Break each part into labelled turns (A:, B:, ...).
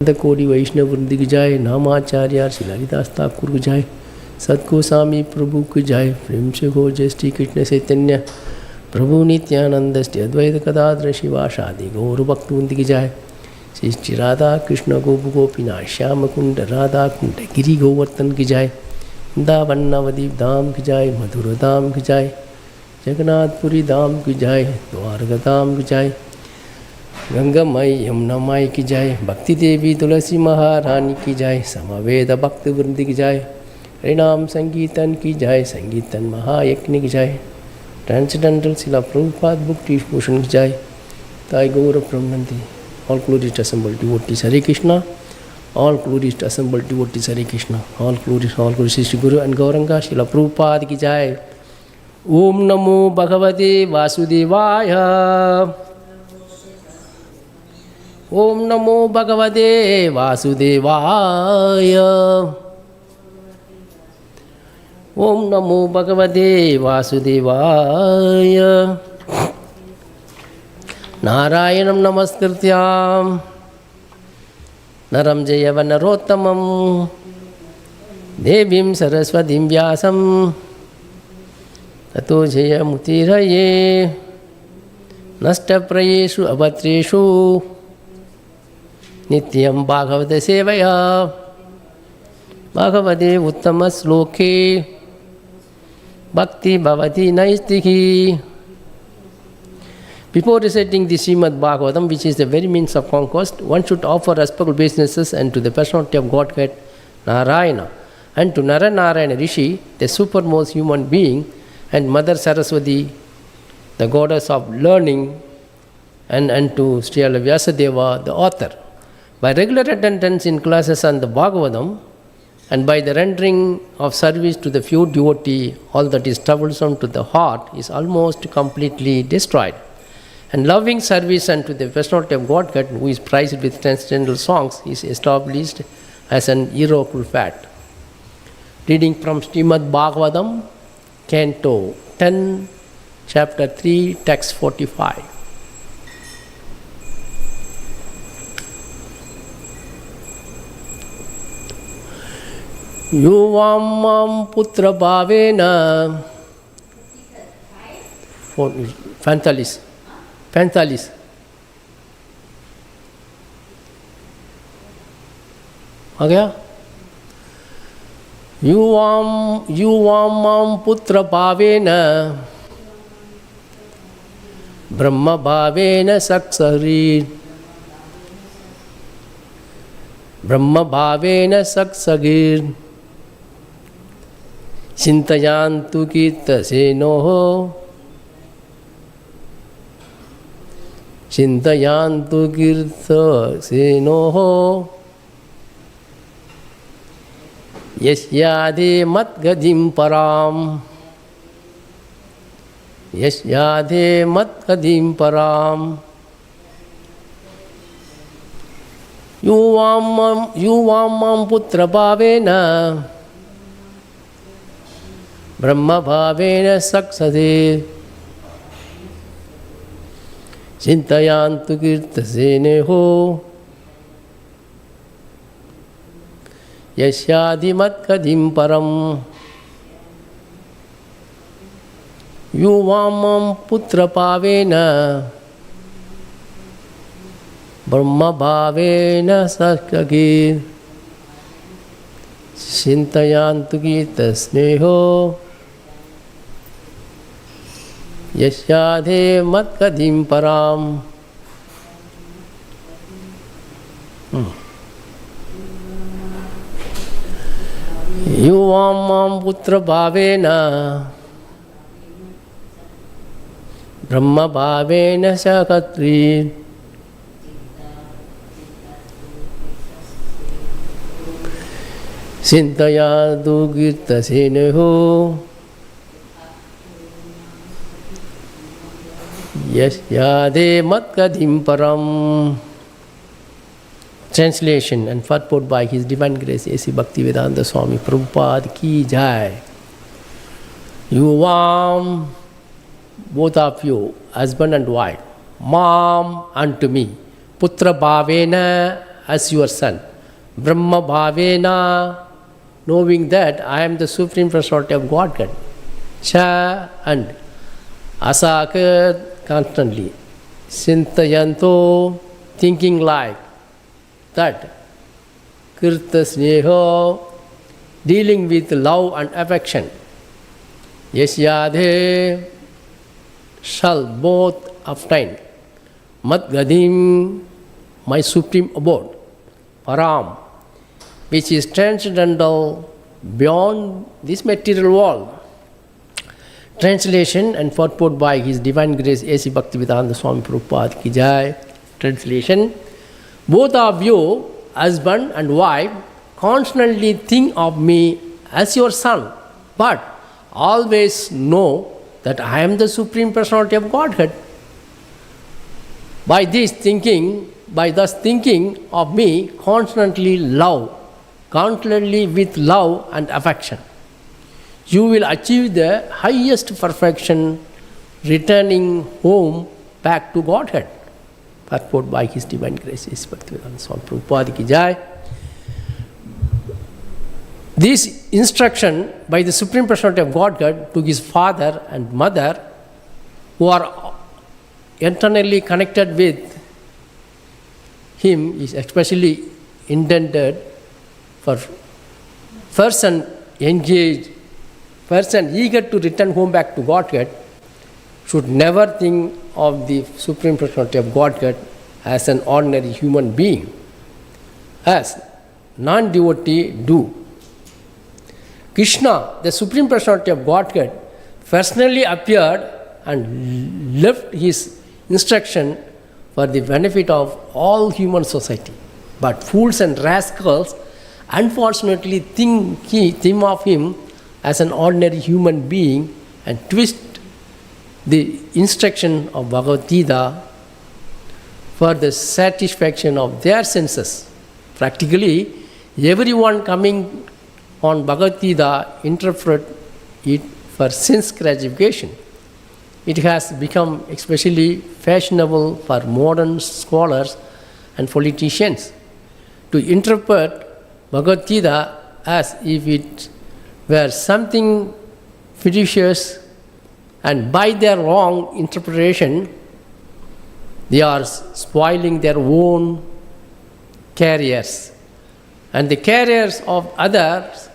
A: The कोटि वैष्णव वृंद की जाए, नामाचार्य श्री ललिदास ठाकुर की जाए, सतगोस्वामी प्रभु की जाए, प्रेम से हो जय श्री कृष्ण चैतन्य प्रभु नित्यानंद श्री अद्वैत गदाधर शिवासादि गौर भक्तवृंद की जाए, श्री श्री राधा कृष्ण गोप गोपीनाथ श्याम कुंड राधा कुंड गिरी गोवर्धन की जाए, वृंदावन नवदीप धाम की जाए, मधुर धाम की जाए, जगन्नाथपुरी धाम की जाए, द्वारका धाम की जाए, गंगा माई यमुना माई की जाए, भक्ति देवी तुलसी महारानी की जाए, समवेद भक्त वृंद की जाए, हरिनाम संगीतन की जाए, संगीतन महायज्ञ की जाए, ट्रांसडेंटल शिला प्रभुपाद बुक भूषण की जाए, ताई गौर ब्रह्मंती, all glories assembled devotees Hare Krishna, all glorious assembled devotees Hare Krishna, all glorious Shri Guru and Gauranga Srila Prabhupada की जाए। ओम नमो भगवते वासुदेवाय, ओम नमो भगवते वासुदेवाय, ओम नमो भगवते वासुदेवाय। नारायणं नमस्कृत्यां नरं चैव नरोत्तमं देवीं सरस्वतीं व्यासं ततो जयमुदीरये। नष्टप्रायेषु अभद्रेषु नित्यं भागवत सेवया, भागवते उत्तमश्लोके भक्ति भवति नैष्टिकी। Before reciting the Srimad Bhagavatam, which is the very means of conquest, one should offer respectful obeisances and to the personality of Godhead Narayana, and to Naranarayana Rishi, the supermost human being, and Mother Saraswati, the goddess of learning, and to Srila Vyasadeva, the author. By regular attendance in classes on the Bhagavatam, and by the rendering of service to the pure devotee, all that is troublesome to the heart is almost completely destroyed. And loving service unto the personality of Godhead, who is prized with transcendental songs, is established as an irrevocable fact. Reading from Srimad Bhagavatam, Canto 10, Chapter 3, Text 45. Yuvam mam putra bhavena 45 आ गया। युवाम माम पुत्र भावेन ब्रह्म भावेन सक्सरीर, ब्रह्म भावेन सक्सगीर, चिंतयान्तु कीर्तसेनोः, चिंतयान्तु कीर्तसेनोः, यस्याधे मद्गतिं परां, यस्याधे मद्गतिं परां। युवां मां पुत्र भावेन ब्रह्म भावेन सक्सदे, चिंतयान्तु कीर्तसेनोः, यस्याधिमत्कधिं परम्। युवां मां पुत्र भावेन ब्रह्म भावेन सक्सगीर्, चिंतयान्तु कीर्तस्नेहो, यस्याधे मत्कधिं पराम्। युवां मां पुत्र भावेन ब्रह्म भावेन सक्सगीर्, चिंतयान्तु कीर्तसेनोः, यस्याधे मत्कधिं परम्। Translation and purport by His Divine Grace A.C. Bhaktivedanta Swami Prabhupada ki jai. Yuvam, both of you, husband and wife, Mam unto me, Putra Bhavena as your son. Brahma bhavena, knowing that I am the Supreme Personality of Godhead. Cha and asaka, constantly. Sintayanto, thinking like that. Kirta sneho, dealing with love and affection. Yasyadhe, shall both obtain. Mat gadim, my supreme abode. Param, which is transcendental beyond this material world. Translation and purport by His Divine Grace A.C. Bhaktivedanta Swami Prabhupada Ki Jai. Translation: both of you, husband and wife, constantly think of me as your son, but always know that I am the Supreme Personality of Godhead. By thus thinking of me, constantly with love and affection, you will achieve the highest perfection, returning home back to Godhead. Purport by His Divine Grace A.C. Bhaktivedanta Swami Prabhupada Ki Jai. This instruction by the Supreme Personality of Godhead to His father and mother, who are internally connected with Him, is especially intended for person engaged, person eager to return home back to Godhead, should never think of the Supreme Personality of Godhead as an ordinary human being, as non-devotee do. Krishna, the Supreme Personality of Godhead, personally appeared and left His instruction for the benefit of all human society. But fools and rascals unfortunately think of Him as an ordinary human being and twist the instruction of Bhagavad Gita for the satisfaction of their senses. Practically, everyone coming on Bhagavad Gita interpret it for sense gratification. It has become especially fashionable for modern scholars and politicians to interpret Bhagavad Gita as if it were something fictitious, and by their wrong interpretation, they are spoiling their own careers and the careers of others.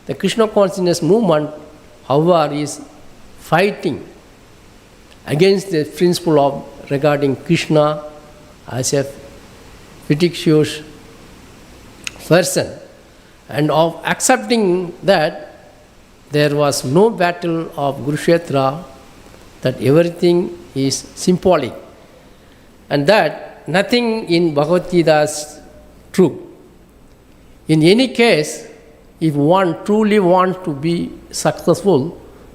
A: The Krishna consciousness movement, however, is fighting against the principle of regarding Krishna as a fictitious person, and of accepting that there was no battle of Kurukshetra, that everything is symbolic, and that nothing in Bhagavad Gita is true. In any case, if one truly wants to be successful,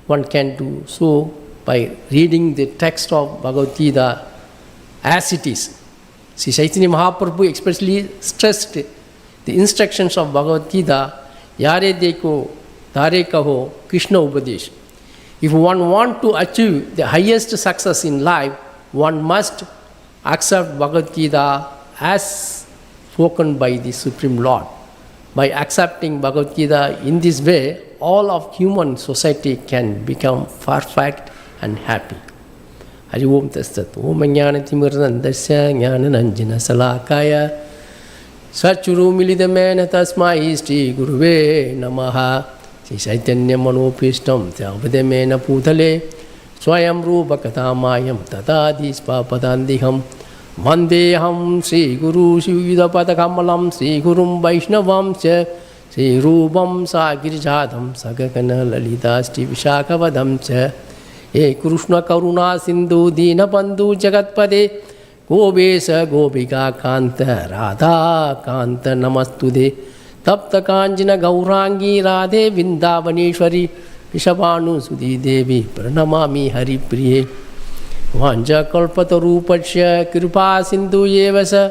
A: one can do so by reading the text of Bhagavad Gita as it is. Sri Chaitanya Mahaprabhu especially stressed the instructions of Bhagavad Gita, Yare Deko, Tare Kaho, Krishna Upadesh. If one wants to achieve the highest success in life, one must accept Bhagavad Gita as spoken by the Supreme Lord. By accepting Bhagavad Gita in this way, all of human society can become perfect and happy. Hari Om Tatsat. Om Jnanatimirandasya Jnananjana Salakaya Satchuru Milidamena Tasmai Shri Guruve Namaha. Sri Chaitanya Manopistam Tyavadamena Putale Swayam Rupa Katamayam Tatadispa Padandiham Vandeham Sri Guru Shivida Kamalam Sri Gurum Vaishnavam Cha Sri Rupam Sagirjadam Sagakana Lalita Shri Vishakavadam Cha He Krishna Karuna Sindhu Dina Bandhu Jagatpade Gobesa Gobika Kanta Radha Kanta Namastude Tapta Kanjana Gaurangi Radhe Vindavaneshwari Vishabhanu Sudhi Devi Pranamami Hari Priye Vanja Kalpatarupachya Kripa Sindhu Yevasa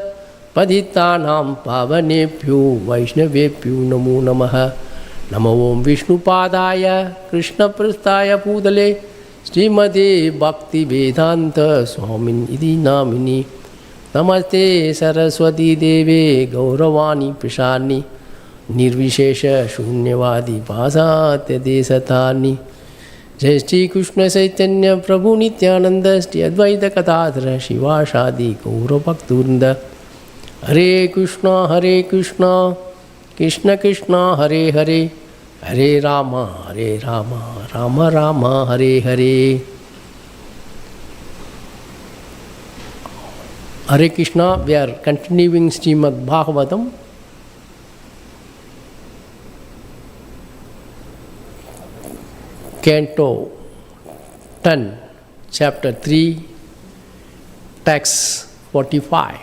A: Padhitanam Pavanebhyo Vaishnavebhyo Namo Namaha Namo Om Vishnu Padaya Krishna Prasthaya Pudale Srimade Bhakti Vedanta Swamin Idi Namini Namaste Saraswati Deve Gauravani Prashani Nirvishesha Shunyavadi Pasatya Desatani Jai Shri Krishna Chaitanya Prabhu Nityananda Shri Advaita Katadra Shiva Shadi Gaura Bhakturunda Hare Krishna Krishna Krishna Hare Hare Hare Rama Rama Rama Hare Hare. Hare Krishna, we are continuing Srimad Bhagavatam. Canto 10, Chapter 3, Text 45.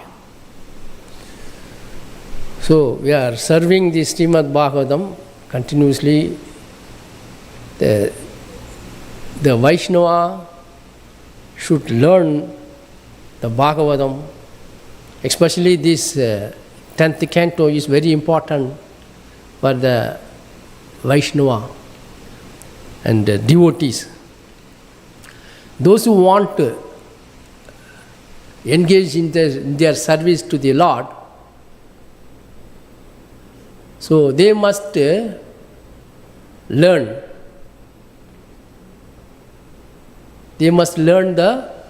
A: So, we are serving the Srimad Bhagavatam continuously. The Vaishnava should learn the Bhagavatam, especially this 10th canto is very important for the Vaishnava and devotees. Those who want to engage in their service to the Lord, so they must learn. They must learn the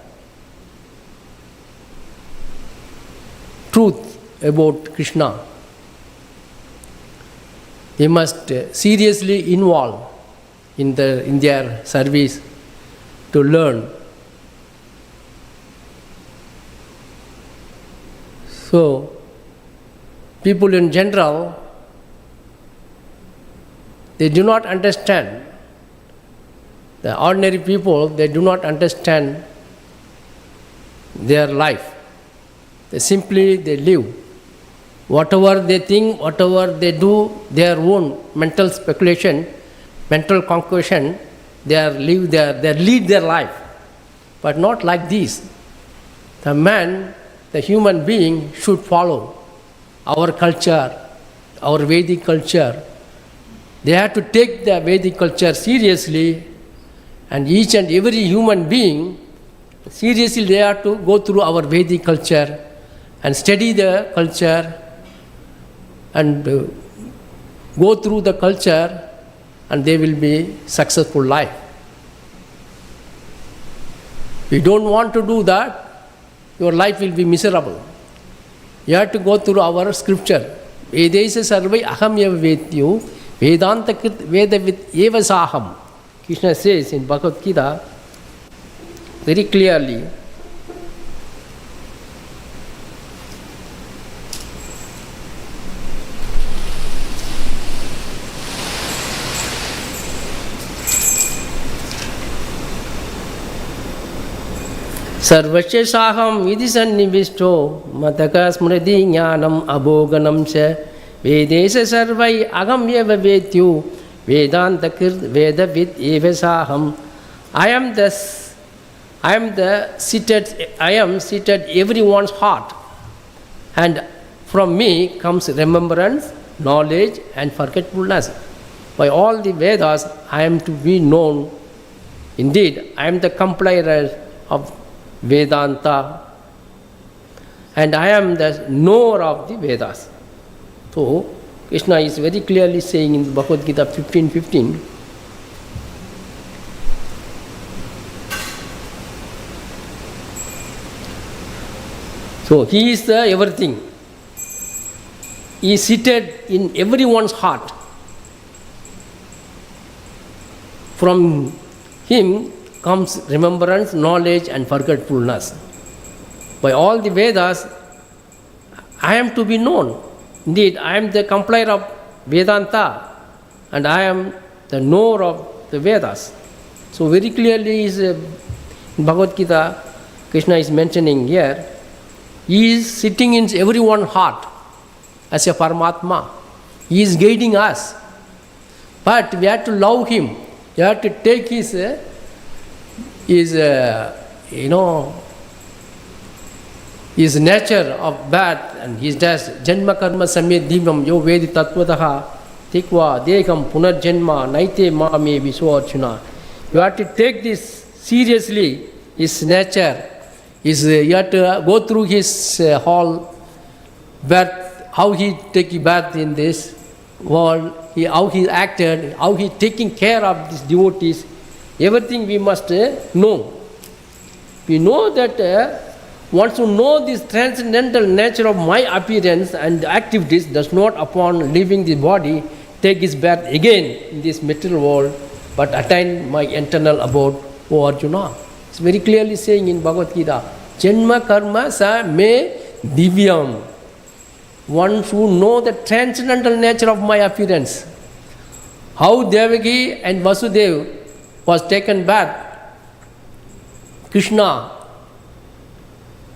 A: truth about Krishna. They must seriously involve in their service to learn. So, people in general, they do not understand. The ordinary people, they do not understand their life. They live. Whatever they think, whatever they do, their own mental speculation, mental conclusion, they lead their life. But not like this. The man, the human being should follow our culture, our Vedic culture. They have to take the Vedic culture seriously, and each and every human being, seriously they have to go through our Vedic culture and study the culture and go through the culture, and they will be successful life. If you don't want to do that, your life will be miserable. You have to go through our scripture. Vedesa sarvai aham eva vetyu vedanta krit vedavit eva saham. Krishna says in Bhagavad Gita very clearly, Sarvasya saham idhi sannivishto mataka smriti jnanam abhoganam cha vedesa sarvai agam eva vetyu vedanta krit vedavid eva saham. I am seated everyone's heart, and from me comes remembrance, knowledge and forgetfulness. By all the Vedas I am to be known. Indeed, I am the compiler of Vedanta, and I am the knower of the Vedas. So, Krishna is very clearly saying in Bhagavad Gita 15:15, so He is the everything. He is seated in everyone's heart. From Him comes remembrance, knowledge and forgetfulness. By all the Vedas, I am to be known. Indeed, I am the compiler of Vedanta, and I am the knower of the Vedas. So very clearly in Bhagavad Gita, Krishna is mentioning here, He is sitting in everyone's heart as a Paramatma. He is guiding us. But we have to love Him. We have to take His nature of birth and His death. Janma karma samye divam yo vedi tattvataha tikva dekam punarjanma naite mame visvarchuna. You have to take this seriously, His nature, He had to go through his whole birth, how he take birth in this world, how he acted, how he taking care of these devotees. Everything we must know. We know that once you know this transcendental nature of my appearance and activities does not upon leaving the body take his birth again in this material world, but attain my eternal abode, O Arjuna. It's very clearly saying in Bhagavad Gita, Janma karma sa me divyam. One should know the transcendental nature of my appearance. How Devaki and Vasudeva was taken back, Krishna,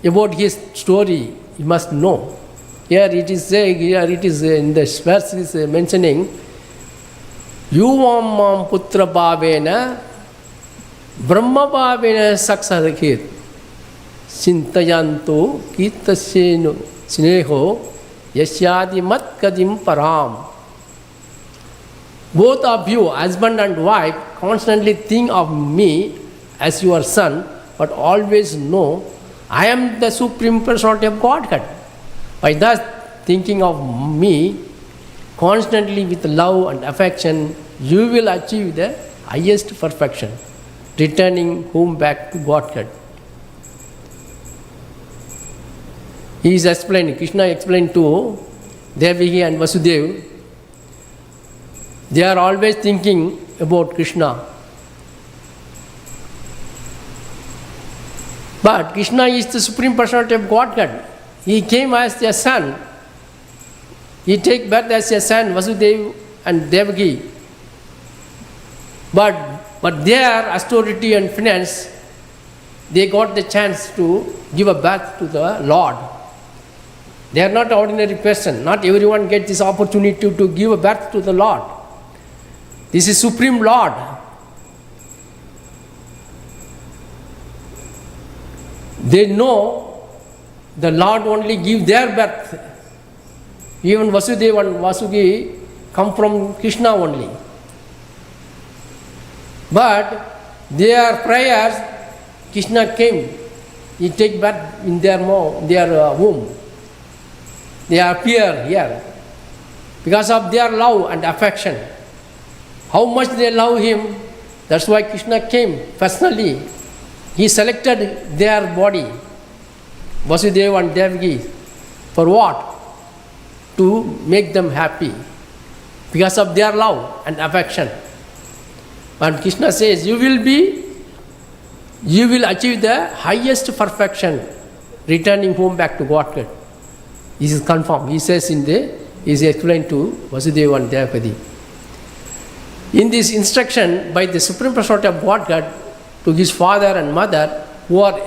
A: about his story, you must know. Here it is in the verse is mentioning, Yuvam mam putra bhavena brahma bhavena saksarakhet sintayanto kitaseno sneho yasyadi mat kadim param. Both of you, husband and wife, constantly think of me as your son, but always know I am the Supreme Personality of Godhead. By thus thinking of me constantly with love and affection, you will achieve the highest perfection, returning home back to Godhead. He is explaining, Krishna explained to Devaki and Vasudeva, they are always thinking about Krishna. But Krishna is the Supreme Personality of Godhead. He came as a son. He take birth as a son, Vasudeva and Devaki. But their austerity and finance, they got the chance to give a birth to the Lord. They are not an ordinary person. Not everyone gets this opportunity to give a birth to the Lord. This is Supreme Lord. They know the Lord only give their birth. Even Vasudeva and Vasuki come from Krishna only. But their prayers, Krishna came. He take birth in their womb. They appear here because of their love and affection. How much they love him, that's why Krishna came personally. He selected their body, Vasudeva and Devaki, for what? To make them happy because of their love and affection. And Krishna says, you will achieve the highest perfection, returning home back to Godhead. This is confirmed. He says is explained to Vasudeva and Devaki. In this instruction by the Supreme Personality of Godhead to his father and mother, who are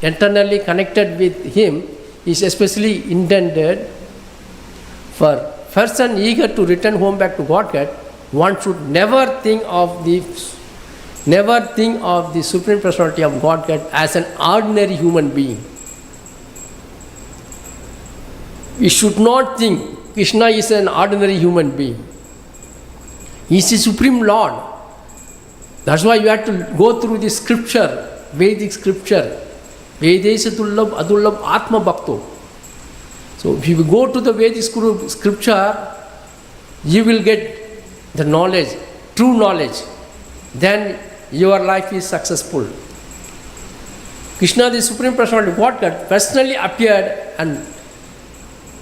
A: eternally connected with him, is especially intended for person eager to return home back to Godhead. One should never think of the Supreme Personality of Godhead as an ordinary human being. We should not think Krishna is an ordinary human being. He is the Supreme Lord. That's why you have to go through the scripture, Vedic scripture. Vedesha dullabh adullabh atma bhakto. So if you go to the Vedic scripture, you will get the knowledge, true knowledge. Then your life is successful. Krishna, the Supreme Personality of Godhead, personally appeared and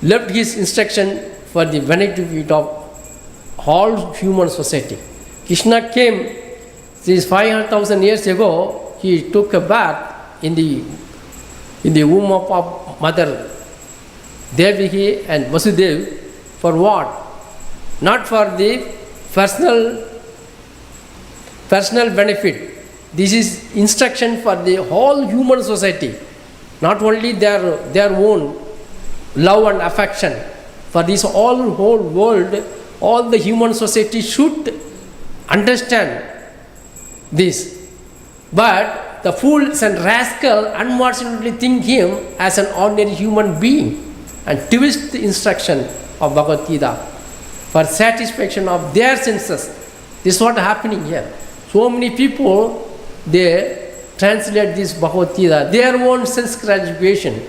A: left his instruction for the benefit of all human society. Krishna came 500,000 years ago. He took a bath in the womb of Mother Devaki and Vasudeva. For what? Not for the personal benefit. This is instruction for the whole human society. Not only their own love and affection. For this whole world, all the human society should understand this. But the fools and rascal unfortunately think him as an ordinary human being and twist the instruction of Bhagavad Gita for satisfaction of their senses. This is what is happening here. So many people, they translate this Bhagavad Gita, their own sense gratification,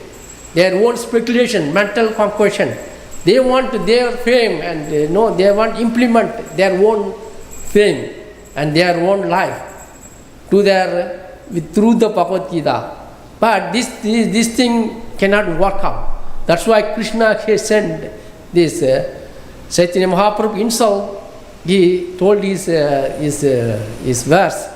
A: their own speculation, mental conquest. They want their fame and they want to implement their own fame and their own life to through the Bhagavad Gita. But this thing cannot work out. That's why Krishna has sent this Chaitanya Mahaprabhu himself. He told his verse,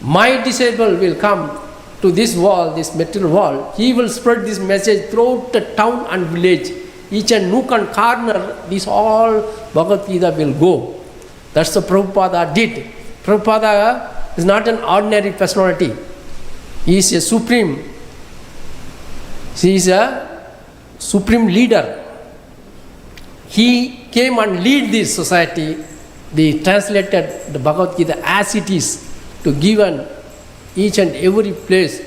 A: my disciple will come to this world, this material world. He will spread this message throughout the town and village. Each and nook and corner, this all Bhagavad Gita will go. That's what Prabhupada did. Prabhupada is not an ordinary personality. He is a supreme. He is a supreme leader. He came and lead this society. They translated the Bhagavad Gita as it is to given each and every place.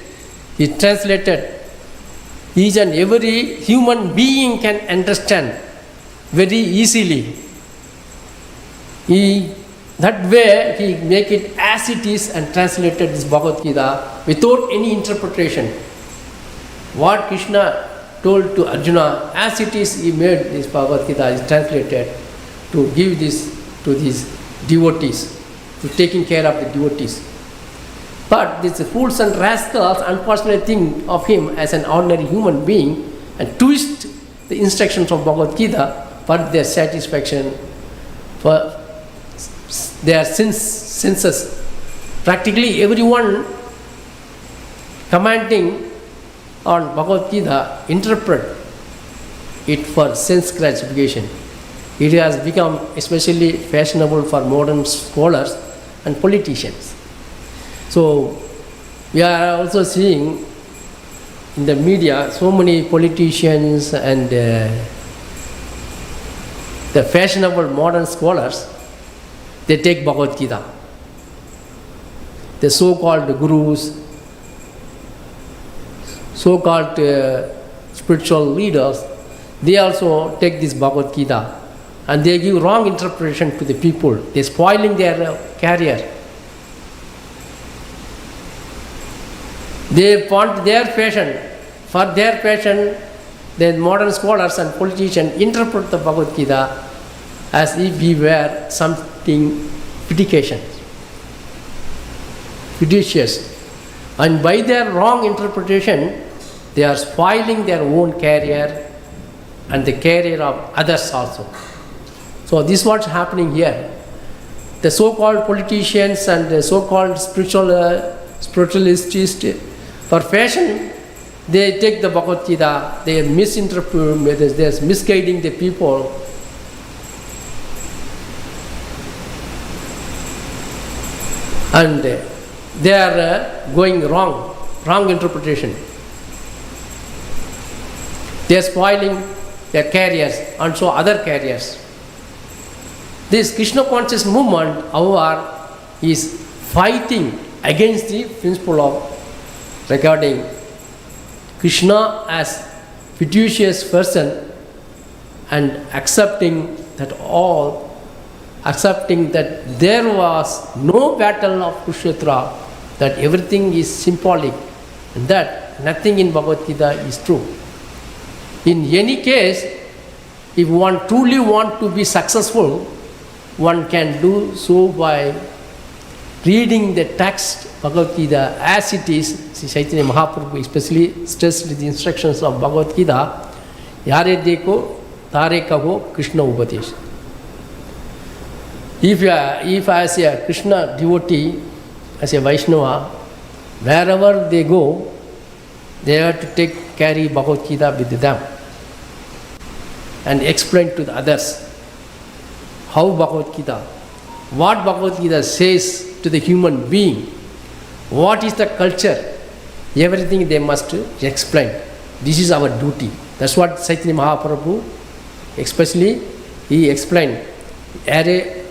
A: He translated each and every human being can understand very easily. That way he make it as it is and translated this Bhagavad Gita without any interpretation. What Krishna told to Arjuna, as it is, he made this Bhagavad Gita is translated to give this to these devotees, to taking care of the devotees. But these fools and rascals unfortunately think of him as an ordinary human being and twist the instructions of Bhagavad Gita for their satisfaction, for their senses. Practically everyone commenting on Bhagavad Gita interpret it for sense gratification. It has become especially fashionable for modern scholars and politicians. So we are also seeing in the media so many politicians and the fashionable modern scholars, they take Bhagavad Gita. The so-called gurus, so-called spiritual leaders, they also take this Bhagavad Gita and they give wrong interpretation to the people. They're spoiling their career. They want their passion. For their passion, the modern scholars and politicians interpret the Bhagavad Gita as if we were something fictitious. And by their wrong interpretation, they are spoiling their own career and the career of others also. So this is what's happening here. The so-called politicians and the so-called spiritualists, for fashion, they take the Bhagavad Gita, they misinterpret, they are misguiding the people. And they are going wrong interpretation. They are spoiling their careers and so other careers. This Krishna conscious movement, however, is fighting against the principle of regarding Krishna as fictitious person and accepting that there was no battle of Kurukshetra, that everything is symbolic and that nothing in Bhagavad Gita is true. In any case, if one truly wants to be successful, one can do so by reading the text Bhagavad Gita as it is. Sri Chaitanya Mahaprabhu especially stressed the instructions of Bhagavad Gita, Hare dekho, Hare kaho, Krishna upadesh. If as a Krishna devotee, as a Vaishnava, wherever they go, they have to carry Bhagavad Gita with them and explain to the others how Bhagavad Gita, what Bhagavad Gita says to the human being, what is the culture, everything they must explain. This is our duty. That's what Chaitanya Mahaprabhu, especially, he explained. Hare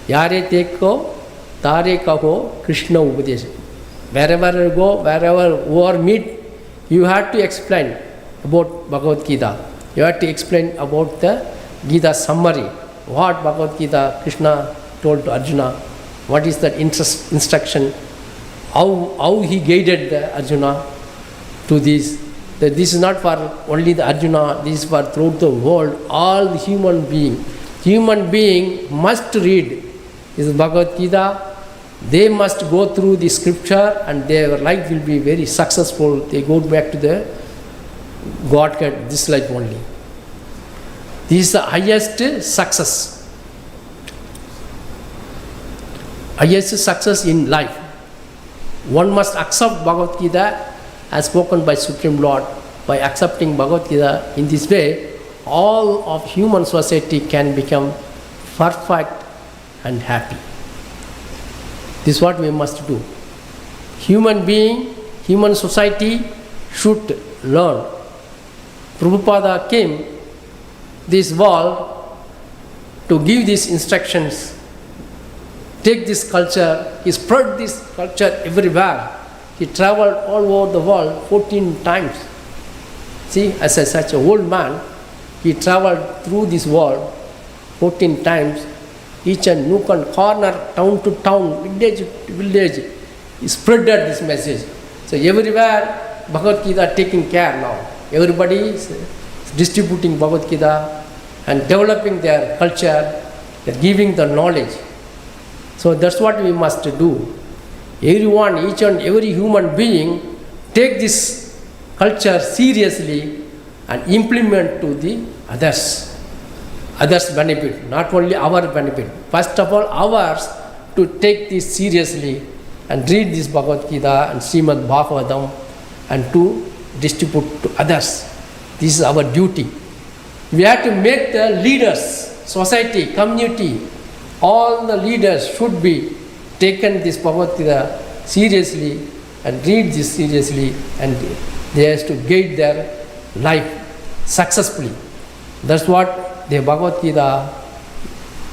A: teko, tare kaho, Krishna upadesh. Wherever you go, wherever you are meet, you have to explain about Bhagavad Gita. You have to explain about the Gita summary. What Bhagavad Gita Krishna told to Arjuna, what is that instruction, how he guided the Arjuna to this. That this is not for only the Arjuna, this is for throughout the world, all the human being. Human being must read this Bhagavad Gita. They must go through the scripture and their life will be very successful. They go back to the Godhead, this life only. This is the highest success. Highest success in life. One must accept Bhagavad Gita as spoken by Supreme Lord. By accepting Bhagavad Gita in this way, all of human society can become perfect and happy. This is what we must do. Human being, human society should learn. Prabhupada came this world to give these instructions. Take this culture, he spread this culture everywhere. He traveled all over the world 14 times. See, as such an old man, he traveled through this world 14 times. Each and nook and corner, town to town, village to village, he spread this message. So everywhere Bhagavad Gita taking care now. Everybody is distributing Bhagavad Gita and developing their culture, they're giving the knowledge. So that's what we must do. Everyone, each and every human being, take this culture seriously and implement to the others. Others' benefit, not only our benefit. First of all, ours to take this seriously and read this Bhagavad Gita and Srimad Bhagavatam and to distribute to others. This is our duty. We have to make the leaders, society, community, all the leaders should be taken this Bhagavad Gita seriously and read this seriously, and they have to guide their life successfully. That's what the Bhagavad Gita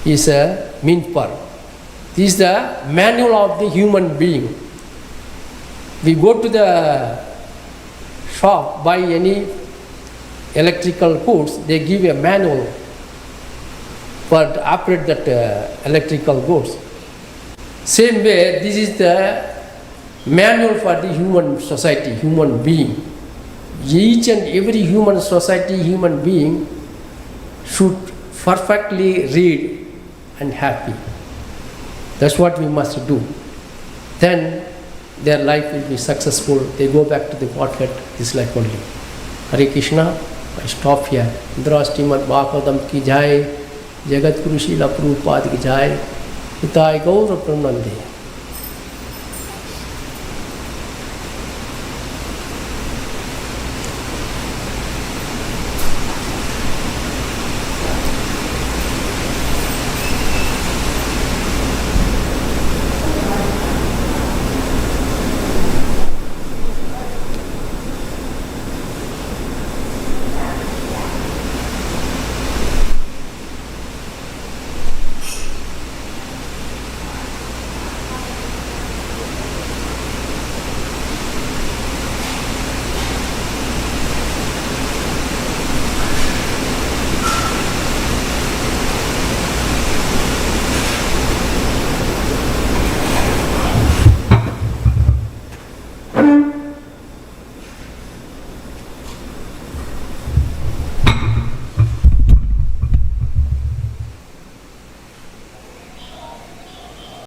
A: is a mean for. This is the manual of the human being. We go to the shop, buy any electrical goods, they give a manual for to operate that electrical goods. Same way, this is the manual for the human society, human being. Each and every human society, human being should perfectly read and happy. That's what we must do. Then their life will be successful. They go back to the Godhead, this life only. Hare Krishna. I stop here. Indra Srimad Bhagavatam ki jai, Jagat Guru Srila Prabhupada ki jai, Hitai Gaura Pranande.